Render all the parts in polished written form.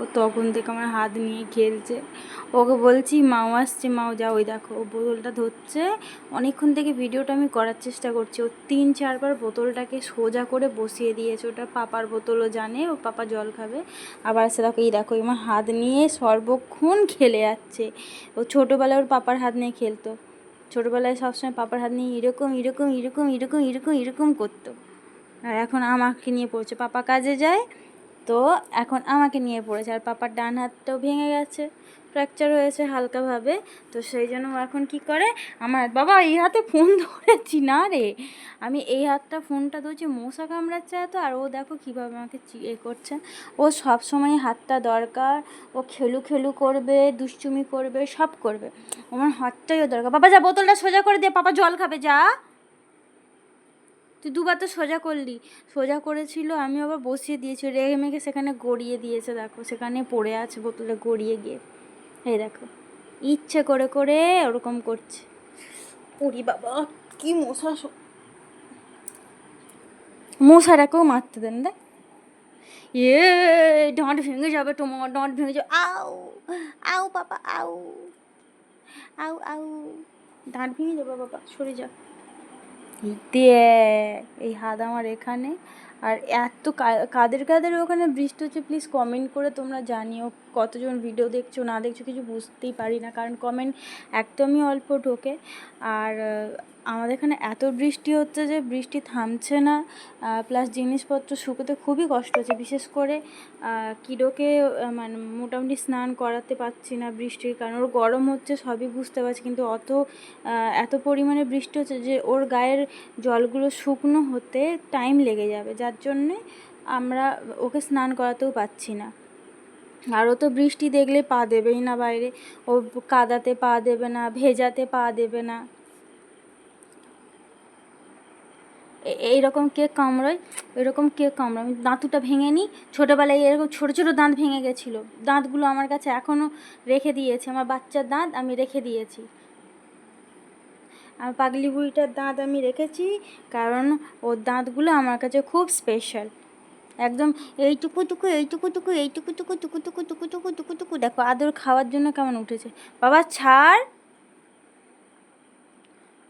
ও তখন থেকে আমার হাত নিয়ে খেলছে। ওকে বলছি মাও আসছে, মাও যা, ওই দেখো ও বোতলটা ধরছে। অনেকক্ষণ থেকে ভিডিওটা আমি করার চেষ্টা করছি। ও 3-4 বার বোতলটাকে সোজা করে বসিয়ে দিয়েছে। ওটা পাপার বোতলও জানে, ও পাপা জল খাবে। আবার সে দেখো, এই দেখো আমার হাত নিয়ে সর্বক্ষণ খেলে যাচ্ছে। ও ছোটোবেলায় ওর পাপার হাত নিয়ে খেলতো। ছোটোবেলায় সবসময় পাপার হাত নিয়ে এরকম এরকম এরকম এরকম এরকম এরকম করতো। আর এখন আমাকে নিয়ে পড়ছে, পাপা কাজে যায় তো এখন আমাকে নিয়ে পড়েছে। আর পাপার ডান হাতটাও ভেঙে গেছে, ফ্র্যাকচার হয়েছে হালকাভাবে। তো সেই জন্য ও এখন কী করে, আমার বাবা এই হাতে ফোন ধরেছি না রে, আমি এই হাতটা ফোনটা ধরছি, মশা কামড়াচ্ছে এত। আর ও দেখো কীভাবে আমাকে করছে। ও সব সময় হাতটা দরকার, ও খেলু খেলু করবে, দুষ্টুমি করবে, সব করবে। আমার হাতটাইও দরকার। বাবা যা, বোতলটা সোজা করে দিয়ে, পাপা জল খাবে, যা। তুই দুবার তো সোজা করলি। সোজা করেছিল, আমি আবার বসিয়ে দিয়েছি, রেগে মেগে সেখানে গড়িয়ে দিয়েছে। দেখো সেখানে পড়ে আছে বোতলে গড়িয়ে গিয়ে। এই দেখো ইচ্ছে করে করে ওরকম করছে। ওরে বাবা কি মশা, মশাটাকেও মারতে দেন দেখ। ডাঁট ভেঙে যাবে তোমার, ডাঁট ভেঙে যাবে। আউ আউ বাবা, আউ আউ আউ, দাঁত ভেঙে যাবে বাবা, সরে যা। দিয়ে এই হাত আমার এখানে। আর এত কাদের কাদের ওখানে বৃষ্টি হচ্ছে প্লিজ কমেন্ট করে তোমরা জানিও। কতজন ভিডিও দেখছো না দেখছো কিছু বুঝতেই পারি না, কারণ কমেন্ট একদমই অল্প ঢোকে। আর আমাদের এখানে এত বৃষ্টি হচ্ছে যে বৃষ্টি থামছে না। প্লাস জিনিসপত্র শুকোতে খুবই কষ্ট হচ্ছে। বিশেষ করে কিডোকে মানে মোটামুটি স্নান করাতে পারছি না বৃষ্টির কারণে। ওর গরম হচ্ছে সবই বুঝতে পারছি, কিন্তু এত পরিমাণে বৃষ্টি হচ্ছে যে ওর গায়ের জলগুলো শুকনো হতে টাইম লেগে যাবে, যার জন্যে আমরা ওকে স্নান করাতেও পাচ্ছি না। আর ও তো বৃষ্টি দেখলে পা দেবেই না বাইরে, ও কাদাতে পা দেবে না, ভেজাতে পা দেবে না। এইরকম কেক কামড়োয়, এরকম কেক কামড়োয়। আমি দাঁতুটা ভেঙে নিই, ছোটোবেলায় এরকম ছোটো ছোটো দাঁত ভেঙে গেছিলো। দাঁতগুলো আমার কাছে এখনও রেখে দিয়েছি, আমার বাচ্চার দাঁত আমি রেখে দিয়েছি। আমার পাগলি বুড়িটার দাঁত আমি রেখেছি, কারণ ওর দাঁতগুলো আমার কাছে খুব স্পেশাল। একদম এইটুকু টুকু এইটুকু টুকু এইটুকু টুকু টুকু টুকু টুকু টুকু টুকু টুকু। দেখো আদর খাওয়ার জন্য কেমন উঠেছে। বাবা ছাড়,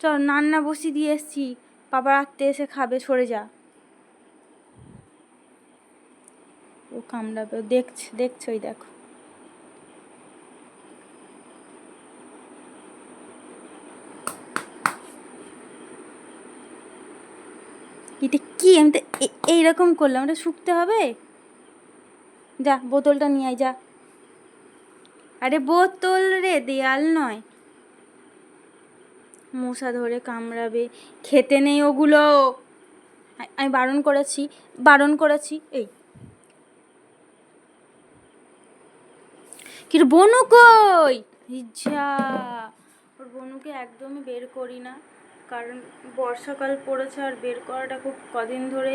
চল রান্না বসিয়ে দিয়ে এসছি, বাবা রাত্রে এসে খাবে, সরে যা। ও কামড়াবে, দেখছে দেখছে, ওই দেখো। এটা কি, আমি তো এইরকম করলাম, এটা শুকতে হবে। যা বোতলটা নিয়ে আয়, যা। আরে বোতল রে, দেয়াল নয়। মশা ধরে কামড়াবে, খেতে নেই ওগুলো। আমি বারণ করেছি, বারণ করেছি। এই কি রে, বনু কই? যা, ওর বনুকে একদমই বের করি না, কারণ বর্ষাকাল পড়েছে আর বের করাটা খুব কদিন ধরে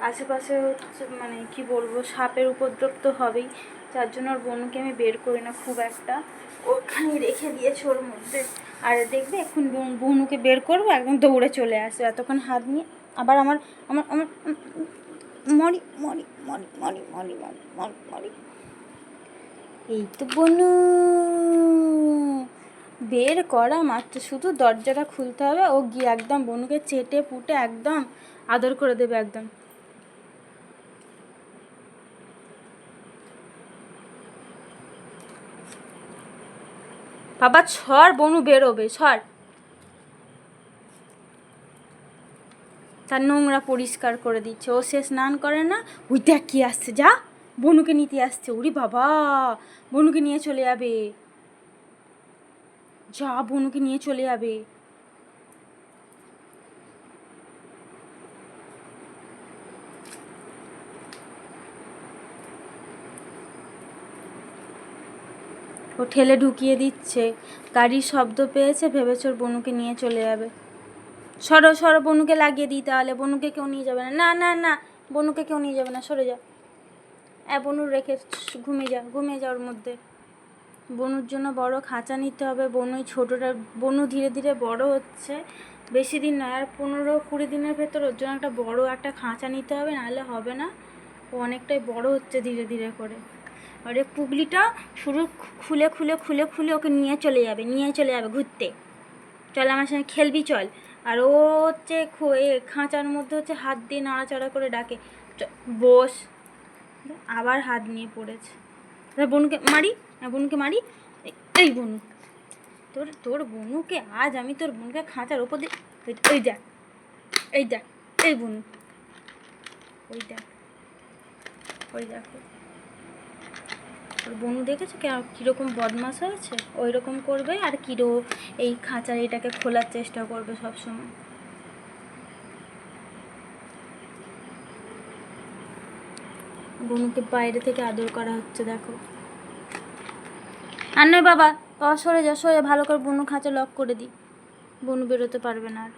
আশেপাশে হচ্ছে, মানে কি বলবো, সাপের উপদ্রব তো হবেই, যার জন্য ওর বনুকে আমি বের করি না খুব একটা। ওখানে রেখে দিয়েছে ওর মধ্যে। আর দেখবে এখন বনুকে বের করবো, একদম দৌড়ে চলে আসে, এতক্ষণ হাত নিয়ে আবার আমার আমার আমার মরি মরি মরি মরি মরি মরি মরি মরি। এই তো বনু, বের করা মাত্র শুধু দরজাটা খুলতে হবে, ও গিয়ে একদম বনুকে চেটে পুটে একদম আদর করে দেবে একদম। বাবা ছড়, বনু বেরোবে, ছড়। তার নোংরা পরিষ্কার করে দিচ্ছে, ও সে স্নান করে না। ওই দেখ কি আসছে, যা, বনুকে নিতে আসছে। উরি বাবা, বনুকে নিয়ে চলে যাবে, যা, বনুকে নিয়ে চলে যাবে। ও ঠেলে ঢুকিয়ে দিচ্ছে, গাড়ির শব্দ পেয়েছে, ভেবেছে ওর বনুকে নিয়ে চলে যাবে। সরো সরো, বনুকে লাগিয়ে দিই তাহলে, বনুকে কেউ নিয়ে যাবে না। না না না, বনুকে কেউ নিয়ে যাবে না, সরে যা। বনুর রেখে ঘুমিয়ে যা, ঘুমিয়ে যা ওর মধ্যে। বনুর জন্য বড় খাঁচা নিতে হবে। বনু ছোটোটা, বনু ধীরে ধীরে বড় হচ্ছে, বেশি দিন নয়, আর 15-20 দিনের ভেতর ওর জন্য একটা বড় একটা খাঁচা নিতে হবে, নাহলে হবে না। ও অনেকটাই বড় হচ্ছে ধীরে ধীরে করে। আরে পুগলিটা শুরু খুলে খুলে খুলে খুলে ওকে নিয়ে চলে যাবে ঘুরতে। চল আমার সঙ্গে খেলবি চল। আর ও হচ্ছে খাঁচার মধ্যে হচ্ছে হাত দিয়ে নাড়াচাড়া করে ডাকে বস, আবার হাত নিয়ে পড়েছে। বনুকে মারি, বনুকে মারি। এই বনু, তোর বনুকে আজ আমি তোর বনুকে খাঁচার ওপর দিয়ে এই দেখ, এই দেখ, এই বনু, ওই দেখ, ওই দেখো ওর বনু দেখেছো কীরকম বদমাশ হয়েছে? ওই রকম করবে আর এই খাঁচার এটাকে খোলার চেষ্টা করবে সবসময়। বনুকে বাইরে থেকে আদর করা হচ্ছে দেখো। আর নয় বাবা, সরে যা, ভালো করে বনু খাঁচা লক করে দিই, বনু বেরোতে পারবে না আর।